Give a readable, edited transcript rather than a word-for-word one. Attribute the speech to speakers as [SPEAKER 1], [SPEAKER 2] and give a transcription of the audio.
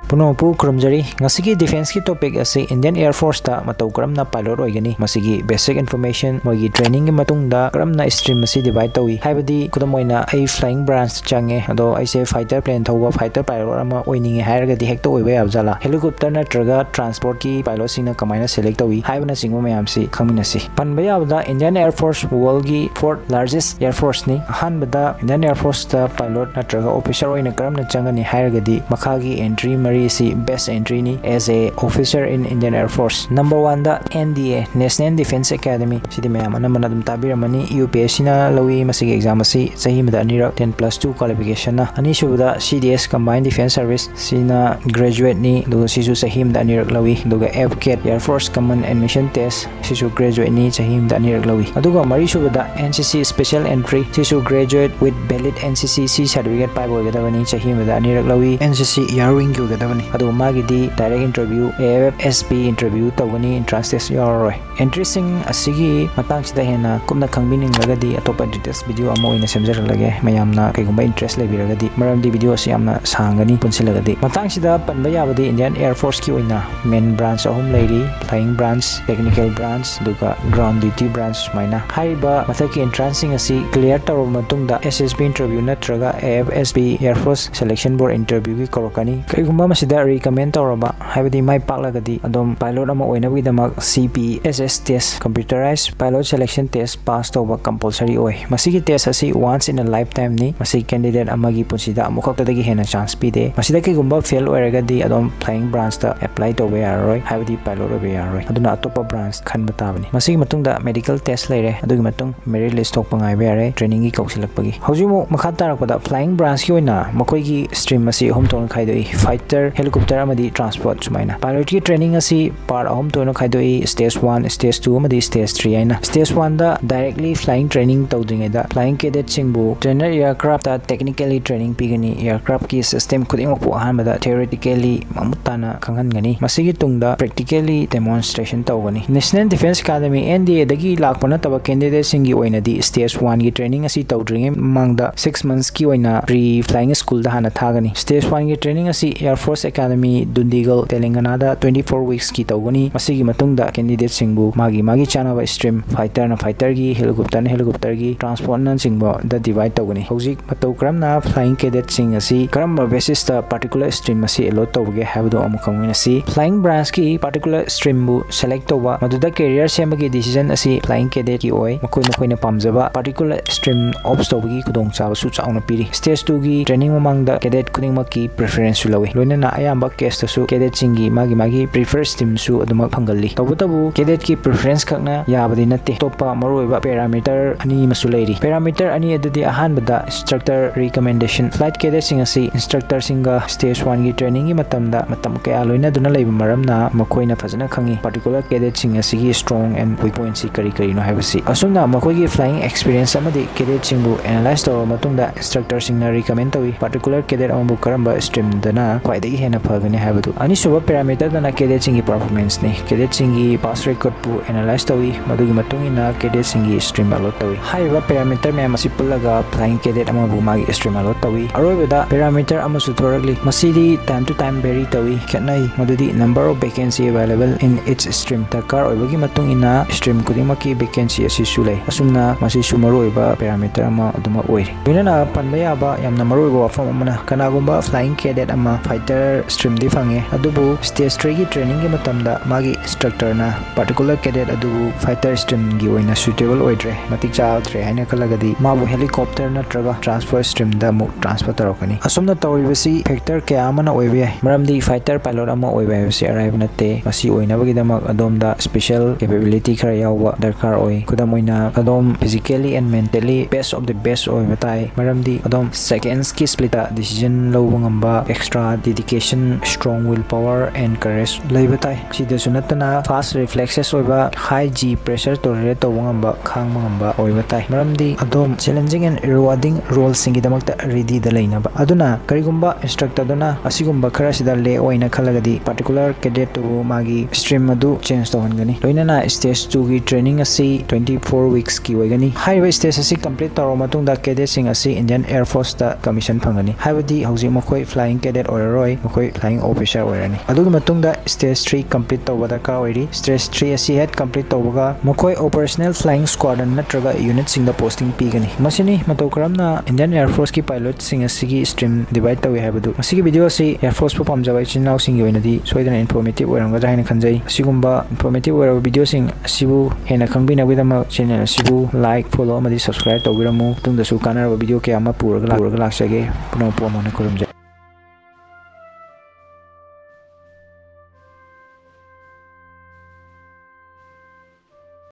[SPEAKER 1] Punopu kurumjari ngasigi defense ki topic asi Indian Air Force ta matou karamna pilot oigani masigi basic information moigi training gi matungda karamna stream asi divide tawi haibadi kudamoina ai flying branch change ado aise fighter plane thoba fighter pilot ama oininge hairga di hekto oiba yabjala helicopter natraga transport ki pilot sina kamaina select tawi haibana singmo mayamsi khangminasi panba yabda Indian Air Force world gi fourth largest air force ni hanbada Indian Air Force ta pilot natraga officer oina karamna changani hairga di makhagi entry si best entry ni as a officer in Indian Air Force. Number 1 da NDA National Defense Academy sidi mayam anamana dum tabiramani UPSC na lawi masigi exam asi sahi mada anirak 10+2 qualification na ani subada CDS Combined Defense Service sina graduate ni do sisu sahi mada anirak lawi duga FCAT Air Force Common Admission Test sisu graduate ni sahi mada anirak lawi aduga mari subada NCC Special Entry sisu graduate with valid NCC C certificate pai boigadabani sahi mada anirak lawi NCC yarwing gyugadabani adu magidi direct interview AFSP interview tawani entrance test yoroi entry sing asigi matang sida hena kumna khangbining lagadi atopa details video amo ina semjaralage mayamna kaigumba interest lebiragadi maramdi video asi amna sangani punsilagadi matang sida panba yabadi Indian Air Force ki oina main branch ahum leiri flying branch technical branch duga ground duty branch maina haiba mathaki entrance sing asi clear taro matungda SSB interview natraga AFSP Air Force selection board interview ki korokani kaigumba masida recommend tawraba haibadi mai paklagadi adom pilot ama oinabgi damak CPSS test computerized pilot selection test pass tawba compulsory oi masigi test asi once in a lifetime ni masi candidate amagi punsida amukhakdagi hena chance pide masida ki gumba fail oiragadi adom flying branch ta apply tawba yaroi haibadi pilot obe yaroi aduna atopa branch khanba tabani masigi matungda medical test leire adugi matung merit list thok pangai be yare training gi kausilakpagi haujimu makha tarakpada flying branch ki oina makoi gi stream asi hom tong khaidoi fighter helicopter amadi transport sumaina pilot ki training asi part ahom toino khaidoi stage 1 stage 2 amadi stage 3 aina stage 1 da directly flying training tawdringai da flying cadet singbu trainer aircraft ta technically training pigani aircraft ki system khuding pu ahanbada theoretically mamutana khanghangani masigi tungda practically demonstration tawgani National Defense Academy NDA dagi lakpana taba candidate singi oina di stage 1 gi training asi tawdringai mangda 6 months ki oina pre flying school da hana thagani stage 1 gi training asi Air Force Academy Dundigal Telangana da 24 weeks ki tawgani masigi matungda candidate singbu magi chanaba stream fighter na fighter gi helicopter na helicopter gi transport na singbo da divide tawgani hojik matou karamna flying cadet sing asi karamba basis ta particular stream asi alot tawge habdo amukamina si flying branch ki particular stream bu select tawba maduda career semagi decision asi flying cadet ki oi makoi na pamjaba particular stream ops tawgi kudong chawa su chauna piri stage 2 gi training mamangda cadet kuding maki preference lawi loina na ayamba case to su cadet singi magi prefer stream su aduma phangali tabu cadet ki preference khakna yabadi natte topa maroiba parameter ani masulairi parameter ani adudi ahanbada instructor recommendation flight cadet sing asi instructor singa stage 1 gi training gi matam kaya loina duna leiba maramna makoina fazana khangi particular cadet sing asi gi strong and weak points si kari no habasi asumna makoi gi flying experience amadi cadet singbu analyze tawra matungda instructor singna recommend tawi particular cadet ambu karamba stream dana kwaidagi hena phagani habadu ani suba parameter dana cadet singi performance ni cadet singi pass record pu analyze tawi madugi matungina cadet singi stream alot tawi haiba parameter me masi pullaga flying cadet amabu magi stream alot tawi aroibada parameter amasu thorakli masidi time to time vary tawi khatnai madudi number of vacancy available in each stream takar oibagi matungina stream kudimaki vacancy asi sulai asumna masi sumaroiba parameter ama aduma oiri winana panbaya ba yamna maroiba wafam amana kanagumba flying cadet ama fighter stream di fange adubu stage 3 gi training gi matamda magi instructor na particular cadet adubu fighter stream gi oina suitable oidre matik chaatre haina kalagadi mabu helicopter na traga transfer stream da mu transfer tarokani asumna tawribasi factor kya amana oibe maramdi fighter pilot ama oibe si arrive natte masi oina bagi damak adomda special capability khara yawa darkar oi kudamoina adom physically and mentally best of the best oi matai maramdi adom seconds ki split decision lowangamba extra dedication strong willpower and courage leibatai sida sunatana fast reflexes oiba high g pressure tolerate tawangamba khangmangamba oibatai maramdi adom challenging and rewarding role singi damakta ready da leinaba aduna karigumba instructor duna asigumba khara sida le oina khalagadi particular cadet to magi stream adu change tawangani loinana stage 2 gi training asi 24 weeks ki oigani high stage asi complete taro matungda cadet sing asi Indian Air Force ta commission phangani haibadi hauji makoi flying cadet oraroi मखोई flying officer ओइरानी अदुगी मतुंगदा stage 3 complete तौबा दरकार ओइरी stage 3 असि head complete तौबगा मखोई ऑपरेशनल फ्लाइंग स्क्वाड्रन नत्रगा यूनिट सिंगदा पोस्टिंग पीगनी मसिनी मतौ करमना इंडियन एयरफोर्स की पायलट सिंग असिगी स्ट्रीम डिवाइड तौवे हाबदु मसिगी वीडियो असि एयरफोर्स पु पामजाबा चिनाव सिंग योइनदी सोइदना इन्फॉर्मेटिव ओइरंगदा हाइना खंजै असिगुम्बा इन्फॉर्मेटिव ओइरबा वीडियो सिंग असिबु हेना खंबिनागुदमा चैनल असिबु लाइक फॉलो अमदि सब्सक्राइब तौबिरमु तुंगदसु कानारबा वीडियो के अमा पुरगा लाक्सगे पुनः पोमोना खुरुमजे